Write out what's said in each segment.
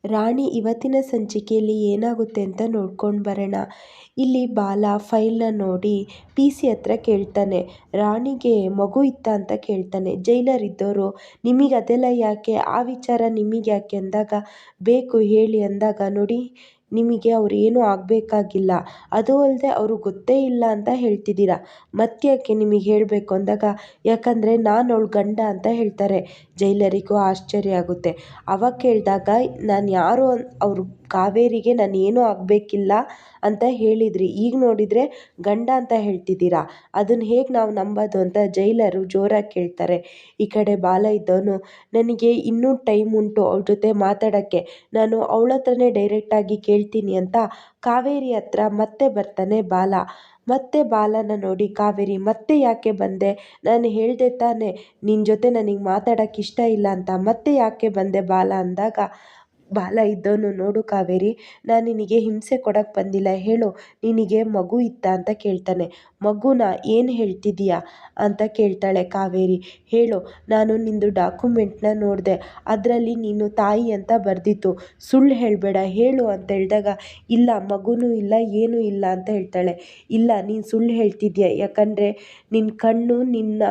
ರಾಣಿ ಇವತ್ತಿನ ಸಂಚಿಕೆಯಲ್ಲಿ ಏನಾಗುತ್ತೆ ಅಂತ ನೋಡ್ಕೊಂಡು ಬರೋಣ. ಇಲ್ಲಿ ಬಾಲ ಫೈಲ್ನ ನೋಡಿ PC ಹತ್ರ ಕೇಳ್ತಾನೆ, ರಾಣಿಗೆ ಮಗು ಇತ್ತ ಅಂತ ಕೇಳ್ತಾನೆ. ಜೈಲರ್ ಇದ್ದವರು ನಿಮಗೆ ಅದೆಲ್ಲ ಯಾಕೆ, ಆ ವಿಚಾರ ನಿಮಗೆ ಯಾಕೆ ಅಂದಾಗ, ಬೇಕು ಹೇಳಿ ಅಂದಾಗ, ನೋಡಿ ನಿಮಗೆ ಅವ್ರು ಏನೂ ಆಗಬೇಕಾಗಿಲ್ಲ, ಅದು ಅಲ್ಲದೆ ಅವರು ಗೊತ್ತೇ ಇಲ್ಲ ಅಂತ ಹೇಳ್ತಿದ್ದೀರಾ, ಮತ್ತ್ಯಾಕೆ ನಿಮಗೆ ಹೇಳಬೇಕು ಅಂದಾಗ, ಯಾಕಂದರೆ ನಾನು ಅವಳ ಗಂಡ ಅಂತ ಹೇಳ್ತಾರೆ. ಜೈಲರಿಗೂ ಆಶ್ಚರ್ಯ ಆಗುತ್ತೆ. ಅವಾಗ ಕೇಳಿದಾಗ, ನಾನು ಯಾರು ಅವರು ಕಾವೇರಿಗೆ ನಾನು ಏನೂ ಆಗಬೇಕಿಲ್ಲ ಅಂತ ಹೇಳಿದ್ರಿ, ಈಗ ನೋಡಿದರೆ ಗಂಡ ಅಂತ ಹೇಳ್ತಿದ್ದೀರಾ, ಅದನ್ನು ಹೇಗೆ ನಾವು ನಂಬೋದು ಅಂತ ಜೈಲರು ಜೋರಾಗಿ ಕೇಳ್ತಾರೆ. ಈ ಕಡೆ ಬಾಲ ಇದ್ದವನು, ನನಗೆ ಇನ್ನೂ ಟೈಮ್ ಉಂಟು ಅವಳ ಜೊತೆ ಮಾತಾಡೋಕ್ಕೆ, ನಾನು ಅವಳ ಹತ್ರನೇ ಡೈರೆಕ್ಟಾಗಿ ಕೇಳ್ತೀನಿ ಅಂತ ಕಾವೇರಿ ಹತ್ರ ಮತ್ತೆ ಬರ್ತಾನೆ ಬಾಲ. ಮತ್ತೆ ಬಾಲನ ನೋಡಿ ಕಾವೇರಿ, ಮತ್ತೆ ಯಾಕೆ ಬಂದೆ, ನಾನು ಹೇಳಿದೆ ತಾನೇ ನಿನ್ನ ಜೊತೆ ನನಗೆ ಮಾತಾಡೋಕ್ಕೆ ಇಷ್ಟ ಇಲ್ಲ ಅಂತ, ಮತ್ತೆ ಯಾಕೆ ಬಂದೆ ಬಾಲ ಅಂದಾಗ, ಬಾಲ ಇದ್ದವನು, ನೋಡು ಕಾವೇರಿ, ನಾನು ನಿನಗೆ ಹಿಂಸೆ ಕೊಡೋಕ್ಕೆ ಬಂದಿಲ್ಲ, ಹೇಳು ನಿನಗೆ ಮಗು ಇತ್ತ ಅಂತ ಕೇಳ್ತಾನೆ. ಮಗುನ ಏನು ಹೇಳ್ತಿದ್ದೀಯಾ ಅಂತ ಕೇಳ್ತಾಳೆ ಕಾವೇರಿ. ಹೇಳು, ನಾನು ನಿಂದು ಡಾಕ್ಯುಮೆಂಟ್ನ ನೋಡಿದೆ, ಅದರಲ್ಲಿ ನೀನು ತಾಯಿ ಅಂತ ಬರೆದಿತ್ತು, ಸುಳ್ಳು ಹೇಳಬೇಡ ಹೇಳು ಅಂತ ಹೇಳಿದಾಗ, ಇಲ್ಲ ಮಗುನೂ ಇಲ್ಲ ಏನೂ ಇಲ್ಲ ಅಂತ ಹೇಳ್ತಾಳೆ. ಇಲ್ಲ, ನೀನು ಸುಳ್ಳು ಹೇಳ್ತಿದ್ಯಾ, ಯಾಕಂದರೆ ನಿನ್ನ ಕಣ್ಣು ನಿನ್ನ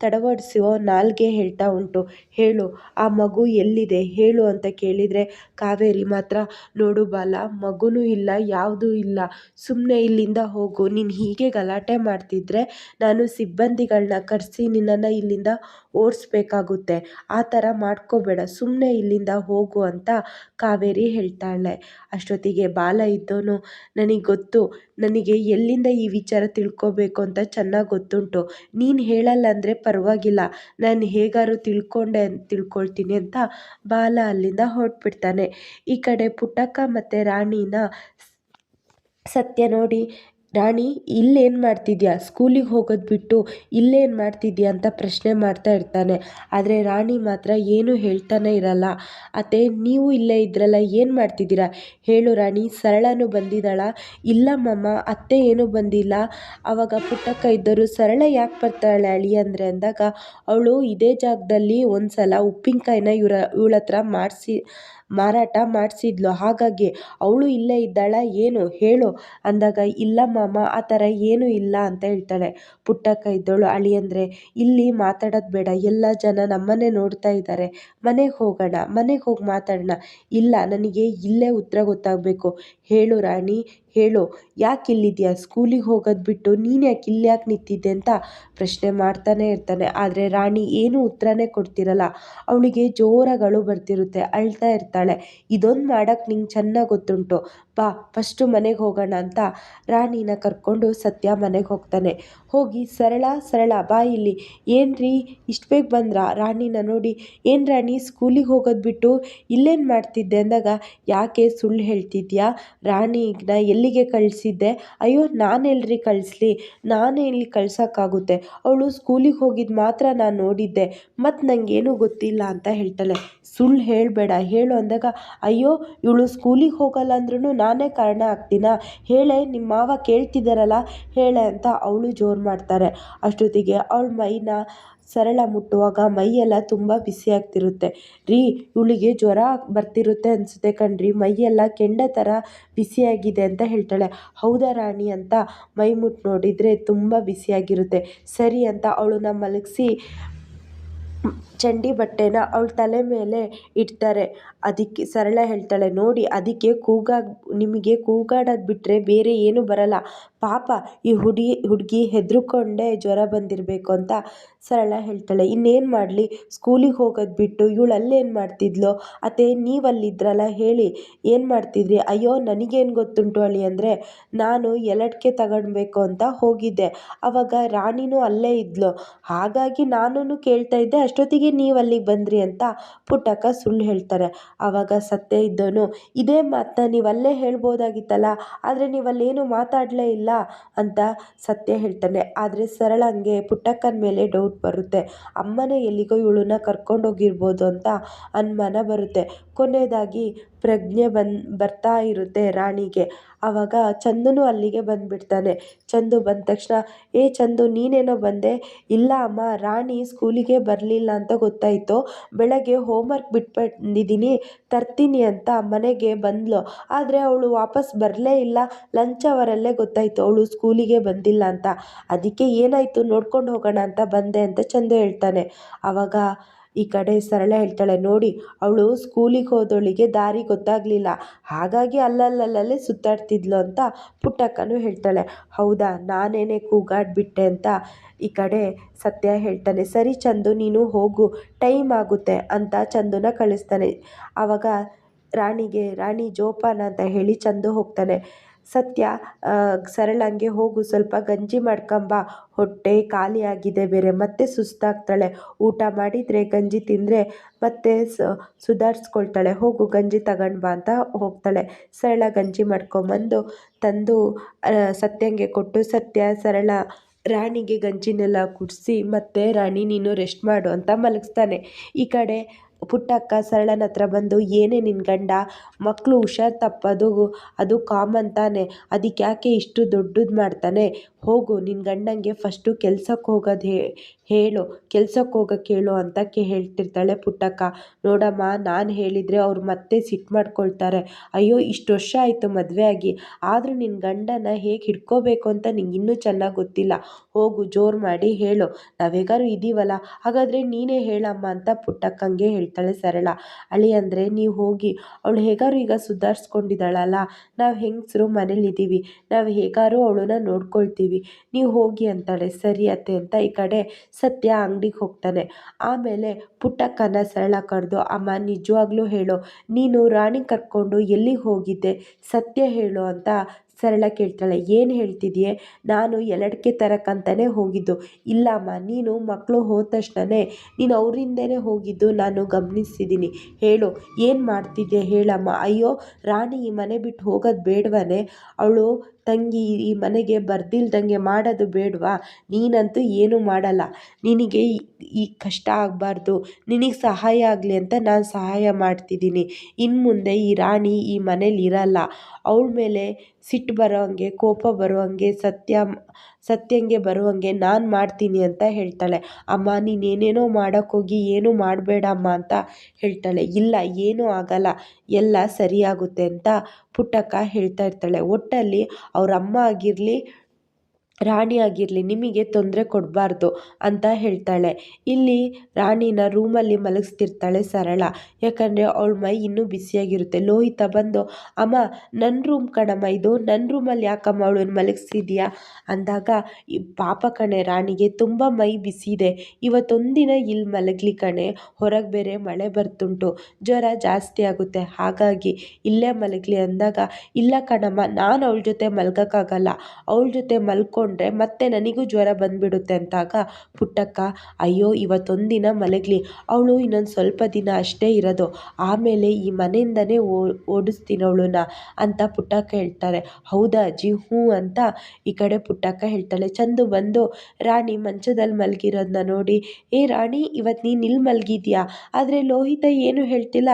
ತಡವಡಿಸುವ ನಾಲ್ಗೆ ಹೇಳ್ತಾ ಉಂಟು, ಹೇಳು ಆ ಮಗು ಎಲ್ಲಿದೆ ಹೇಳು ಅಂತ ಕೇಳಿದರೆ, ಕಾವೇರಿ ಮಾತ್ರ, ನೋಡು ಬಾಲ, ಮಗುನೂ ಇಲ್ಲ ಯಾವುದೂ ಇಲ್ಲ, ಸುಮ್ಮನೆ ಇಲ್ಲಿಂದ ಹೋಗು, ನೀನು ಹೀಗೆ ಗಲಾಟೆ ಮಾಡ್ತಿದ್ರೆ ನಾನು ಸಿಬ್ಬಂದಿಗಳನ್ನ ಕರೆಸಿ ನಿನ್ನನ್ನು ಇಲ್ಲಿಂದ ಓಡಿಸ್ಬೇಕಾಗುತ್ತೆ, ಆ ಥರ ಮಾಡ್ಕೋಬೇಡ, ಸುಮ್ಮನೆ ಇಲ್ಲಿಂದ ಹೋಗು ಅಂತ ಕಾವೇರಿ ಹೇಳ್ತಾಳೆ. ಅಷ್ಟೊತ್ತಿಗೆ ಬಾಲ ಇದ್ದವನು, ನನಗೆ ಗೊತ್ತು, ನನಗೆ ಎಲ್ಲಿಂದ ಈ ವಿಚಾರ ತಿಳ್ಕೊಬೇಕು ಅಂತ ಚೆನ್ನಾಗಿ ಗೊತ್ತುಂಟು, ನೀನು ಹೇಳಲ್ಲ ಅಂದರೆ ಪರವಾಗಿಲ್ಲ, ನಾನು ಹೇಗಾದ್ರು ತಿಳ್ಕೊಳ್ತೀನಿ ಅಂತ ಬಾಲ ಅಲ್ಲಿಂದ ಹೊರಟ್ಬಿಡ್ತಾನೆ. ಈ ಕಡೆ ಪುಟ್ಟಕ್ಕ ಮತ್ತು ರಾಣಿನ ಸತ್ಯ ನೋಡಿ, ರಾಣಿ ಇಲ್ಲೇನು ಮಾಡ್ತಿದ್ಯಾ, ಸ್ಕೂಲಿಗೆ ಹೋಗೋದು ಬಿಟ್ಟು ಇಲ್ಲೇನು ಮಾಡ್ತಿದ್ಯಾ ಅಂತ ಪ್ರಶ್ನೆ ಮಾಡ್ತಾ ಇರ್ತಾನೆ. ಆದರೆ ರಾಣಿ ಮಾತ್ರ ಏನೂ ಹೇಳ್ತಾನೆ ಇರಲ್ಲ. ಅತ್ತೆ, ನೀವು ಇಲ್ಲೇ ಇದ್ರಲ್ಲ, ಏನು ಮಾಡ್ತಿದ್ದೀರಾ ಹೇಳು ರಾಣಿ, ಸರಳನೂ ಬಂದಿದ್ದಾಳ, ಇಲ್ಲ ಮಮ್ಮ ಅತ್ತೆ ಏನೂ ಬಂದಿಲ್ಲ. ಆವಾಗ ಪುಟ್ಟಕ್ಕ ಇದ್ದರು, ಸರಳ ಯಾಕೆ ಬರ್ತಾಳೆ ಅಳಿಯಂದ್ರೆ ಅಂದಾಗ, ಅವಳು ಇದೇ ಜಾಗದಲ್ಲಿ ಒಂದು ಸಲ ಉಪ್ಪಿನಕಾಯಿನ ಇವಳ ಹತ್ರ ಮಾರಾಟ ಮಾಡಿಸಿದ್ಲು, ಹಾಗಾಗಿ ಅವಳು ಇಲ್ಲೇ ಇದ್ದಾಳ ಏನು ಹೇಳು ಅಂದಾಗ, ಇಲ್ಲ ಮಾಮ ಆ ಥರ ಏನೂ ಇಲ್ಲ ಅಂತ ಹೇಳ್ತಾಳೆ. ಪುಟ್ಟಕ್ಕ ಇದ್ದವಳು, ಅಳಿಯಂದ್ರೆ ಇಲ್ಲಿ ಮಾತಾಡೋದು ಬೇಡ, ಎಲ್ಲ ಜನ ನಮ್ಮನ್ನೇ ನೋಡ್ತಾ ಇದ್ದಾರೆ, ಮನೆಗೆ ಹೋಗೋಣ, ಮನೆಗೆ ಹೋಗಿ ಮಾತಾಡೋಣ. ಇಲ್ಲ, ನನಗೆ ಇಲ್ಲೇ ಉತ್ತರ ಗೊತ್ತಾಗಬೇಕು, ಹೇಳು ರಾಣಿ ಹೇಳು, ಯಾಕೆ ಇಲ್ಲಿದೆಯಾ, ಸ್ಕೂಲಿಗೆ ಹೋಗೋದು ಬಿಟ್ಟು ನೀನು ಯಾಕೆ ಇಲ್ಲಿ ಯಾಕೆ ನಿಂತಿದ್ದೆ ಅಂತ ಪ್ರಶ್ನೆ ಮಾಡ್ತಾನೆ ಇರ್ತಾನೆ. ಆದರೆ ರಾಣಿ ಏನೂ ಉತ್ತರನೇ ಕೊಡ್ತಿರಲ್ಲ. ಅವಳಿಗೆ ಜೋರಾಗಳು ಬರ್ತಿರುತ್ತೆ, ಅಳ್ತಾ ಇರ್ತಾಳೆ. ಇದೊಂದು ಮಾಡೋಕ್ಕೆ ನಿಂಗೆ ಚೆನ್ನಾಗಿ ಗೊತ್ತುಂಟು, ಬಾ ಫಸ್ಟು ಮನೆಗೆ ಹೋಗೋಣ ಅಂತ ರಾಣಿನ ಕರ್ಕೊಂಡು ಸತ್ಯ ಮನೆಗೆ ಹೋಗ್ತಾನೆ. ಹೋಗಿ, ಸರಳ ಬಾ ಇಲ್ಲಿ, ಏನು ರೀ ಇಷ್ಟು ಬೇಗ ಬಂದ್ರಾ, ರಾಣಿನ ನೋಡಿ, ಏನು ರಾಣಿ ಸ್ಕೂಲಿಗೆ ಹೋಗೋದು ಬಿಟ್ಟು ಇಲ್ಲೇನು ಮಾಡ್ತಿದ್ದೆ ಅಂದಾಗ, ಯಾಕೆ ಸುಳ್ಳು ಹೇಳ್ತಿದ್ಯಾ, ರಾಣಿನ ಎಲ್ಲಿಗೆ ಕಳಿಸಿದ್ದೆ, ಅಯ್ಯೋ ನಾನೆಲ್ರಿ ಕಳಿಸ್ಲಿ, ನಾನೇ ಇಲ್ಲಿ ಕಳ್ಸೋಕ್ಕಾಗುತ್ತೆ, ಅವಳು ಸ್ಕೂಲಿಗೆ ಹೋಗಿದ್ದು ಮಾತ್ರ ನಾನು ನೋಡಿದ್ದೆ, ಮತ್ತು ನನಗೇನೂ ಗೊತ್ತಿಲ್ಲ ಅಂತ ಹೇಳ್ತಾಳೆ. ಸುಳ್ಳು ಹೇಳಬೇಡ ಹೇಳು ಅಂದಾಗ, ಅಯ್ಯೋ ಇವಳು ಸ್ಕೂಲಿಗೆ ಹೋಗಲ್ಲ ಅಂದ್ರೂ ನಾನೇ ಕಾರಣ ಆಗ್ತೀನಾ, ಹೇಳೆ ನಿಮ್ಮ ಮಾವ ಕೇಳ್ತಿದ್ದಾರಲ್ಲ ಹೇಳೆ ಅಂತ ಅವಳು ಜೋರು ಮಾಡ್ತಾರೆ. ಅಷ್ಟೊತ್ತಿಗೆ ಅವಳ ಮೈನ ಸರಳ ಮುಟ್ಟುವಾಗ ಮೈಯೆಲ್ಲ ತುಂಬ ಬಿಸಿ ಆಗ್ತಿರುತ್ತೆ. ರೀ, ಇವಳಿಗೆ ಜ್ವರ ಬರ್ತಿರುತ್ತೆ ಅನಿಸುತ್ತೆ ಕಣ್ರಿ, ಮೈಯೆಲ್ಲ ಕೆಂಡ ಥರ ಬಿಸಿಯಾಗಿದೆ ಅಂತ ಹೇಳ್ತಾಳೆ. ಹೌದಾ ರಾಣಿ ಅಂತ ಮೈ ಮುಟ್ಟು ನೋಡಿದರೆ ತುಂಬ ಬಿಸಿಯಾಗಿರುತ್ತೆ. ಸರಿ ಅಂತ ಅವಳನ್ನ ಮಲಗಿಸಿ ಚಂಡಿ ಬಟ್ಟೆನ ಅವಳ ತಲೆ ಮೇಲೆ ಇಡ್ತಾರೆ. ಅದಕ್ಕೆ ಸರಳ ಹೇಳ್ತಾಳೆ, ನೋಡಿ ಅದಕ್ಕೆ ನಿಮಗೆ ಕೂಗಾಡೋದು ಬಿಟ್ಟರೆ ಬೇರೆ ಏನೂ ಬರಲ್ಲ, ಪಾಪ ಈ ಹುಡುಗಿ ಹೆದರ್ಕೊಂಡೇ ಜ್ವರ ಬಂದಿರಬೇಕು ಅಂತ ಸರಳ ಹೇಳ್ತಾಳೆ. ಇನ್ನೇನು ಮಾಡಲಿ, ಸ್ಕೂಲಿಗೆ ಹೋಗೋದು ಬಿಟ್ಟು ಇವಳು ಅಲ್ಲೇನು ಮಾಡ್ತಿದ್ಲು, ಅತ್ತೆ ನೀವಲ್ಲಿದ್ರಲ್ಲ ಹೇಳಿ ಏನು ಮಾಡ್ತಿದ್ರಿ, ಅಯ್ಯೋ ನನಗೇನು ಗೊತ್ತುಂಟು ಅಂದರೆ ನಾನು ಎಲಡ್ಕೆ ತಗೊಳ್ಬೇಕು ಅಂತ ಹೋಗಿದ್ದೆ, ಆವಾಗ ರಾಣಿನೂ ಅಲ್ಲೇ ಇದ್ಲು, ಹಾಗಾಗಿ ನಾನು ಕೇಳ್ತಾ ಇದ್ದೆ, ಅಷ್ಟೊತ್ತಿಗೆ ನೀವು ಅಲ್ಲಿಗೆ ಬಂದ್ರಿ ಅಂತ ಪುಟ್ಟಕ್ಕ ಸುಳ್ಳು ಹೇಳ್ತಾರೆ. ಆವಾಗ ಸತ್ಯ ಇದ್ದವನು, ಇದೇ ಮಾತನ್ನ ನೀವು ಅಲ್ಲೇ ಹೇಳ್ಬೋದಾಗಿತ್ತಲ್ಲ, ಆದರೆ ನೀವು ಅಲ್ಲೇನು ಮಾತಾಡಲೇ ಇಲ್ಲ ಅಂತ ಸತ್ಯ ಹೇಳ್ತಾನೆ. ಆದರೆ ಸರಳಂಗೆ ಪುಟ್ಟಕ್ಕನ ಮೇಲೆ ಡೌಟ್ ಬರುತ್ತೆ, ಅಮ್ಮನೇ ಎಲ್ಲಿಗೋ ಇವಳನ್ನ ಕರ್ಕೊಂಡೋಗಿರ್ಬೋದು ಅಂತ ಅನುಮಾನ ಬರುತ್ತೆ. ಕೊನೆಯದಾಗಿ ಪ್ರಜ್ಞೆ ಬರ್ತಾ ಇರುತ್ತೆ ರಾಣಿಗೆ. ಆವಾಗ ಚಂದುನು ಅಲ್ಲಿಗೆ ಬಂದುಬಿಡ್ತಾನೆ. ಚಂದು ಬಂದ ತಕ್ಷಣ, ಚಂದು ನೀನೇನೋ ಬಂದೆ, ಇಲ್ಲ ಅಮ್ಮ ರಾಣಿ ಸ್ಕೂಲಿಗೆ ಬರಲಿಲ್ಲ ಅಂತ ಗೊತ್ತಾಯಿತು, ಬೆಳಗ್ಗೆ ಹೋಮ್ವರ್ಕ್ ಬಿಟ್ಟು ಬಂದಿದ್ದೀನಿ, ತರ್ತೀನಿ ಅಂತ ಮನೆಗೆ ಬಂದಳು. ಆದರೆ ಅವಳು ವಾಪಸ್ ಬರಲೇ ಇಲ್ಲ. ಲಂಚ್ ಅವರಲ್ಲೇ ಗೊತ್ತಾಯಿತು ಅವಳು ಸ್ಕೂಲಿಗೆ ಬಂದಿಲ್ಲ ಅಂತ. ಅದಕ್ಕೆ ಏನಾಯಿತು ನೋಡ್ಕೊಂಡು ಹೋಗೋಣ ಅಂತ ಬಂದೆ ಅಂತ ಚಂದು ಹೇಳ್ತಾನೆ. ಆವಾಗ ಈ ಕಡೆ ಸರಳ ಹೇಳ್ತಾಳೆ, ನೋಡಿ ಅವಳು ಸ್ಕೂಲಿಗೆ ಹೋದವಳಿಗೆ ದಾರಿ ಗೊತ್ತಾಗಲಿಲ್ಲ, ಹಾಗಾಗಿ ಅಲ್ಲಲ್ಲಲ್ಲೇ ಸುತ್ತಾಡ್ತಿದ್ಲು ಅಂತ ಪುಟ್ಟಕ್ಕನೂ ಹೇಳ್ತಾಳೆ. ಹೌದಾ, ನಾನೇನೇ ಕೂಗಾಡ್ಬಿಟ್ಟೆ ಅಂತ ಈ ಕಡೆ ಸತ್ಯ ಹೇಳ್ತಾನೆ. ಸರಿ ಚಂದು, ನೀನು ಹೋಗು, ಟೈಮ್ ಆಗುತ್ತೆ ಅಂತ ಚಂದುನ ಕಳಿಸ್ತಾನೆ. ಆವಾಗ ರಾಣಿ ಜೋಪಾನ ಅಂತ ಹೇಳಿ ಚಂದು ಹೋಗ್ತಾನೆ. ಸತ್ಯ ಸರಳಂಗೆ ಹೋಗು, ಸ್ವಲ್ಪ ಗಂಜಿ ಮಾಡ್ಕೊಂಬ, ಹೊಟ್ಟೆ ಖಾಲಿ ಆಗಿದೆ ಬೇರೆ, ಮತ್ತೆ ಸುಸ್ತಾಗ್ತಾಳೆ, ಊಟ ಮಾಡಿದರೆ ಗಂಜಿ ತಿಂದರೆ ಮತ್ತೆ ಸುಧಾರಿಸ್ಕೊಳ್ತಾಳೆ, ಹೋಗು ಗಂಜಿ ತಗೊಂಡು ಬಾ ಅಂತ ಹೋಗ್ತಾಳೆ. ಸರಳ ಗಂಜಿ ಮಾಡ್ಕೊಂಬಂದು ತಂದು ಸತ್ಯಂಗೆ ಕೊಟ್ಟು ಸತ್ಯ ಸರಳ ರಾಣಿಗೆ ಗಂಜಿನೆಲ್ಲ ಕುಡಿಸಿ ಮತ್ತೆ ರಾಣಿ ನೀನು ರೆಸ್ಟ್ ಮಾಡು ಅಂತ ಮಲಗಿಸ್ತಾನೆ. ಈ ಕಡೆ ಪುಟ್ಟಕ್ಕ ಸರಳನ ಹತ್ರ ಬಂದು, ಏನೇ ನಿನ್ನ ಗಂಡ ಮಕ್ಕಳು ಹುಷಾರು ತಪ್ಪೋದು ಅದು ಕಾಮನ್ ತಾನೆ, ಅದಕ್ಕೆ ಯಾಕೆ ಇಷ್ಟು ದೊಡ್ಡದು ಮಾಡ್ತಾನೆ, ಹೋಗು ನಿನ್ನ ಗಂಡಂಗೆ ಫಸ್ಟು ಕೆಲ್ಸಕ್ಕೆ ಹೋಗೋದು ಹೇಳು, ಕೆಲ್ಸಕ್ಕೆ ಹೋಗೋಕ್ಕೆ ಹೇಳು ಅಂತ ಹೇಳ್ತಿರ್ತಾಳೆ ಪುಟ್ಟಕ್ಕ. ನೋಡಮ್ಮ, ನಾನು ಹೇಳಿದರೆ ಅವ್ರು ಮತ್ತೆ ಸಿಟ್ಟು ಮಾಡ್ಕೊಳ್ತಾರೆ, ಅಯ್ಯೋ ಇಷ್ಟು ವರ್ಷ ಆಯಿತು ಮದುವೆ ಆಗಿ, ಆದರೂ ನಿನ್ನ ಗಂಡನ ಹೇಗೆ ಹಿಡ್ಕೋಬೇಕು ಅಂತ ನಿಂಗೆ ಇನ್ನೂ ಚೆನ್ನಾಗಿ ಗೊತ್ತಿಲ್ಲ, ಹೋಗು ಜೋರು ಮಾಡಿ ಹೇಳು, ನಾವೇಗಾರು ಇದ್ದೀವಲ್ಲ, ಹಾಗಾದರೆ ನೀನೇ ಹೇಳಮ್ಮ ಅಂತ ಪುಟ್ಟಕ್ಕಂಗೆ ಹೇಳ್ತಾಳೆ ಸರಳ. ಅಳಿಯಂದರೆ ನೀವು ಹೋಗಿ, ಅವಳು ಹೇಗಾರು ಈಗ ಸುಧಾರಿಸ್ಕೊಂಡಿದ್ದಾಳಲ್ಲ, ನಾವು ಹೆಂಗಸರು ಮನೇಲಿದ್ದೀವಿ, ನಾವು ಹೇಗಾರು ಅವಳನ್ನ ನೋಡ್ಕೊಳ್ತೀವಿ, ನೀವು ಹೋಗಿ ಅಂತಾಳೆ. ಸರಿ ಅತ್ತೆ ಅಂತ ಈ ಕಡೆ ಸತ್ಯ ಅಂಗಡಿಗೆ ಹೋಗ್ತಾನೆ. ಆಮೇಲೆ ಪುಟ್ಟಕ್ಕನ ಸರಳ ಕರೆದು, ಅಮ್ಮ ನಿಜವಾಗ್ಲೂ ಹೇಳು, ನೀನು ರಾಣಿ ಕರ್ಕೊಂಡು ಎಲ್ಲಿಗೆ ಹೋಗಿದ್ದೆ, ಸತ್ಯ ಹೇಳು ಅಂತ ಸರಳ ಕೇಳ್ತಾಳೆ. ಏನು ಹೇಳ್ತಿದೆಯೇ, ನಾನು ಎಲಡಿಕೆ ತರಕ್ಕಂತಲೇ ಹೋಗಿದ್ದು. ಇಲ್ಲಮ್ಮ, ನೀನು ಮಕ್ಕಳು ಹೋದ ತಕ್ಷಣವೇ ನೀನು ಅವರಿಂದನೇ ಹೋಗಿದ್ದು ನಾನು ಗಮನಿಸಿದ್ದೀನಿ, ಹೇಳು ಏನು ಮಾಡ್ತಿದ್ದೆ ಹೇಳಮ್ಮ. ಅಯ್ಯೋ ರಾಣಿ ಈ ಮನೆ ಬಿಟ್ಟು ಹೋಗೋದು ಬೇಡವೇ, ಅವಳು ತಂಗಿ ಈ ಮನೆಗೆ ಬರ್ದಿಲ್ದಂಗೆ ಮಾಡೋದು ಬೇಡವಾ, ನೀನಂತೂ ಏನೂ ಮಾಡಲ್ಲ, ನಿನಗೆ ಈ ಕಷ್ಟ ಆಗಬಾರ್ದು, ನಿನಗೆ ಸಹಾಯ ಆಗಲಿ ಅಂತ ನಾನು ಸಹಾಯ ಮಾಡ್ತಿದ್ದೀನಿ, ಇನ್ನು ಮುಂದೆ ಈ ರಾಣಿ ಈ ಮನೇಲಿ ಇರಲ್ಲ, ಅವಳ ಮೇಲೆ ಸಿಟ್ಟು ಬರೋ ಹಂಗೆ ಕೋಪ ಬರೋ ಹಂಗೆ ಸತ್ಯಂಗೆ ಬರುವಂಗೆ ನಾನು ಮಾಡ್ತೀನಿ ಅಂತ ಹೇಳ್ತಾಳೆ. ಅಮ್ಮ ನೀನೇನೇನೋ ಮಾಡೋಕ್ಕೋಗಿ ಏನೂ ಮಾಡಬೇಡ ಅಮ್ಮ ಅಂತ ಹೇಳ್ತಾಳೆ. ಇಲ್ಲ ಏನೂ ಆಗಲ್ಲ, ಎಲ್ಲ ಸರಿಯಾಗುತ್ತೆ ಅಂತ ಪುಟ್ಟಕ್ಕ ಹೇಳ್ತಾ ಇರ್ತಾಳೆ. ಒಟ್ಟಲ್ಲಿ ಅವ್ರ ಅಮ್ಮ ಆಗಿರಲಿ ರಾಣಿ ಆಗಿರಲಿ ನಿಮಗೆ ತೊಂದರೆ ಕೊಡಬಾರ್ದು ಅಂತ ಹೇಳ್ತಾಳೆ. ಇಲ್ಲಿ ರಾಣಿನ ರೂಮಲ್ಲಿ ಮಲಗಿಸ್ತಿರ್ತಾಳೆ ಸರಳ, ಯಾಕಂದರೆ ಅವಳ ಮೈ ಇನ್ನೂ ಬಿಸಿಯಾಗಿರುತ್ತೆ. ಲೋಹಿತ ಬಂದು, ಅಮ್ಮ ನನ್ನ ರೂಮ್ ಕಣಮ್ಮ ಇದು, ನನ್ನ ರೂಮಲ್ಲಿ ಯಾಕಮ್ಮ ಅವಳನ್ನ ಮಲಗಿಸಿದ್ಯಾ ಅಂದಾಗ, ಈ ಪಾಪ ಕಣೆ ರಾಣಿಗೆ ತುಂಬ ಮೈ ಬಿಸಿ ಇದೆ, ಇವತ್ತೊಂದಿನ ಇಲ್ಲಿ ಮಲಗಲಿ ಕಣೆ, ಹೊರಗೆ ಬೇರೆ ಮಳೆ ಬರ್ತುಂಟು, ಜ್ವರ ಜಾಸ್ತಿ ಆಗುತ್ತೆ, ಹಾಗಾಗಿ ಇಲ್ಲೇ ಮಲಗಲಿ ಅಂದಾಗ, ಇಲ್ಲ ಕಣಮ್ಮ ನಾನು ಅವಳ ಜೊತೆ ಮಲ್ಗೋಕ್ಕಾಗಲ್ಲ, ಅವಳ ಜೊತೆ ಮಲ್ಕೊಂಡ್ರೆ ಮತ್ತೆ ನನಗೂ ಜ್ವರ ಬಂದುಬಿಡುತ್ತೆ ಅಂತಾಗ ಪುಟ್ಟಕ್ಕ, ಅಯ್ಯೋ ಇವತ್ತೊಂದಿನ ಮಲಗಲಿ, ಅವಳು ಇನ್ನೊಂದು ಸ್ವಲ್ಪ ದಿನ ಅಷ್ಟೇ ಇರೋದು, ಆಮೇಲೆ ಈ ಮನೆಯಿಂದನೇ ಓಡಿಸ್ತೀನಿ ಅವಳನ್ನ ಅಂತ ಪುಟ್ಟಕ್ಕ ಹೇಳ್ತಾರೆ. ಹೌದಾ ಅಜ್ಜಿ, ಹ್ಞೂ ಅಂತ ಈ ಕಡೆ ಪುಟ್ಟಕ್ಕ ಹೇಳ್ತಾಳೆ. ಚಂದು ಬಂದು ರಾಣಿ ಮಂಚದಲ್ಲಿ ಮಲಗಿರೋದನ್ನ ನೋಡಿ, ಏ ರಾಣಿ ಇವತ್ತು ನೀನು ಇಲ್ಲಿ ಮಲಗಿದ್ಯಾ, ಆದರೆ ಲೋಹಿತ ಏನು ಹೇಳ್ತಿಲ್ಲ,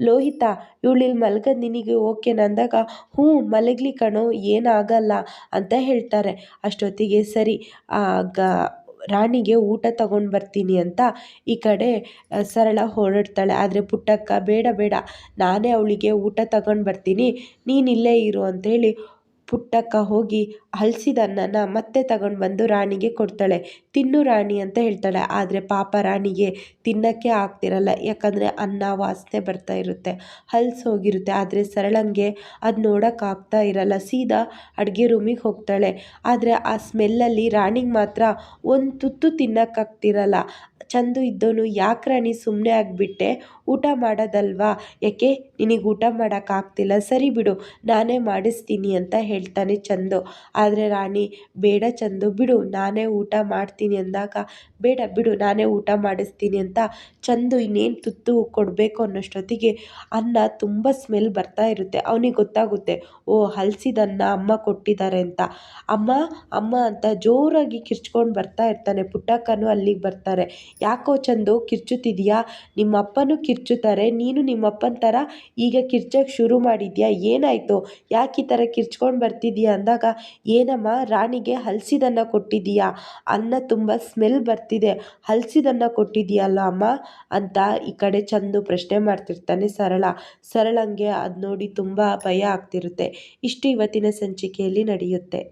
ಲೋಹಿತ ಇವಳು ಇಲ್ಲಿ ಮಲಗೋದು ನಿನಗೆ ಓಕೆನಾ ಅಂದಾಗ, ಹ್ಞೂ ಮಲಗಲಿ ಕಣೋ ಏನಾಗಲ್ಲ ಅಂತ ಹೇಳ್ತಾರೆ. ಅಷ್ಟೊತ್ತಿಗೆ ಸರಿ ರಾಣಿಗೆ ಊಟ ತಗೊಂಡು ಬರ್ತೀನಿ ಅಂತ ಈ ಕಡೆ ಸರಳ ಹೊರಡ್ತಾಳೆ. ಆದರೆ ಪುಟ್ಟಕ್ಕ, ಬೇಡ ಬೇಡ ನಾನೇ ಅವಳಿಗೆ ಊಟ ತಗೊಂಡು ಬರ್ತೀನಿ, ನೀನು ಇಲ್ಲೇ ಇರು ಅಂತೇಳಿ ಪುಟ್ಟಕ್ಕ ಹೋಗಿ ಹಲಸಿದ ಅನ್ನನ ಮತ್ತೆ ತಗೊಂಡು ಬಂದು ರಾಣಿಗೆ ಕೊಡ್ತಾಳೆ. ತಿನ್ನು ರಾಣಿ ಅಂತ ಹೇಳ್ತಾಳೆ. ಆದರೆ ಪಾಪ ರಾಣಿಗೆ ತಿನ್ನೋಕ್ಕೆ ಆಗ್ತಿರಲ್ಲ, ಯಾಕಂದರೆ ಅನ್ನ ವಾಸನೆ ಬರ್ತಾ ಇರುತ್ತೆ, ಹಲ್ಸು ಹೋಗಿರುತ್ತೆ. ಆದರೆ ಸರಳಂಗೆ ಅದು ನೋಡೋಕ್ಕಾಗ್ತಾ ಇರಲ್ಲ, ಸೀದಾ ಅಡುಗೆ ರೂಮಿಗೆ ಹೋಗ್ತಾಳೆ. ಆದರೆ ಆ ಸ್ಮೆಲ್ಲಲ್ಲಿ ರಾಣಿಗೆ ಮಾತ್ರ ಒಂದು ತುತ್ತು ತಿನ್ನೋಕ್ಕಾಗ್ತಿರಲ್ಲ. ಚಂದು ಇದ್ದವನು, ಯಾಕೆ ರಾಣಿ ಸುಮ್ಮನೆ ಆಗಿಬಿಟ್ಟೆ, ಊಟ ಮಾಡೋದಲ್ವಾ, ಯಾಕೆ ನಿನಗೆ ಊಟ ಮಾಡೋಕ್ಕಾಗ್ತಿಲ್ಲ, ಸರಿ ಬಿಡು ನಾನೇ ಮಾಡಿಸ್ತೀನಿ ಅಂತ ಹೇಳ್ತಾನೆ ಚಂದು. ಆದರೆ ರಾಣಿ, ಬೇಡ ಚಂದು ಬಿಡು ನಾನೇ ಊಟ ಮಾಡ್ತೀನಿ ಅಂದಾಗ, ಬೇಡ ಬಿಡು ನಾನೇ ಊಟ ಮಾಡಿಸ್ತೀನಿ ಅಂತ ಚಂದು ಇನ್ನೇನು ತುತ್ತು ಕೊಡಬೇಕು ಅನ್ನೋಷ್ಟೊತ್ತಿಗೆ ಅನ್ನ ತುಂಬ ಸ್ಮೆಲ್ ಬರ್ತಾ ಇರುತ್ತೆ. ಅವನಿಗೆ ಗೊತ್ತಾಗುತ್ತೆ, ಓ ಹಲಸಿದನ್ನ ಅಮ್ಮ ಕೊಟ್ಟಿದ್ದಾರೆ ಅಂತ. ಅಮ್ಮ ಅಮ್ಮ ಅಂತ ಜೋರಾಗಿ ಕಿರ್ಚ್ಕೊಂಡು ಬರ್ತಾ ಇರ್ತಾನೆ. ಪುಟ್ಟಕ್ಕನೂ ಅಲ್ಲಿಗೆ ಬರ್ತಾರೆ. ಯಾಕೋ ಚಂದು ಕಿರ್ಚುತ್ತಿದೆಯಾ? ನಿಮ್ಮಪ್ಪನೂ ಕಿರ್ಚುತ್ತಾರೆ, ನೀನು ನಿಮ್ಮಪ್ಪನ ಥರ ಈಗ ಕಿರ್ಚಕ್ಕೆ ಶುರು ಮಾಡಿದ್ಯಾ? ಏನಾಯಿತು? ಯಾಕೆ ಈ ಥರ ಕಿರ್ಚ್ಕೊಂಡು ಬರ್ತಿದೀಯಾ ಅಂದಾಗ, ಏನಮ್ಮ ರಾಣಿಗೆ ಹಲಸಿದನ್ನ ಕೊಟ್ಟಿದ್ದೀಯಾ? ಅನ್ನ ತುಂಬ ಸ್ಮೆಲ್ ಬರ್ತಿದೆ, ಹಲಸಿದನ್ನ ಕೊಟ್ಟಿದ್ದೀಯಲ್ಲ ಅಮ್ಮ ಅಂತ ಈ ಕಡೆ ಚಂದು ಪ್ರಶ್ನೆ ಮಾಡ್ತಿರ್ತಾನೆ ಸರಳಂಗೆ ಅದು ನೋಡಿ ತುಂಬ ಭಯ ಆಗ್ತಿರುತ್ತೆ. ಇಷ್ಟು ಇವತ್ತಿನ ಸಂಚಿಕೆಯಲ್ಲಿ ನಡೆಯುತ್ತೆ.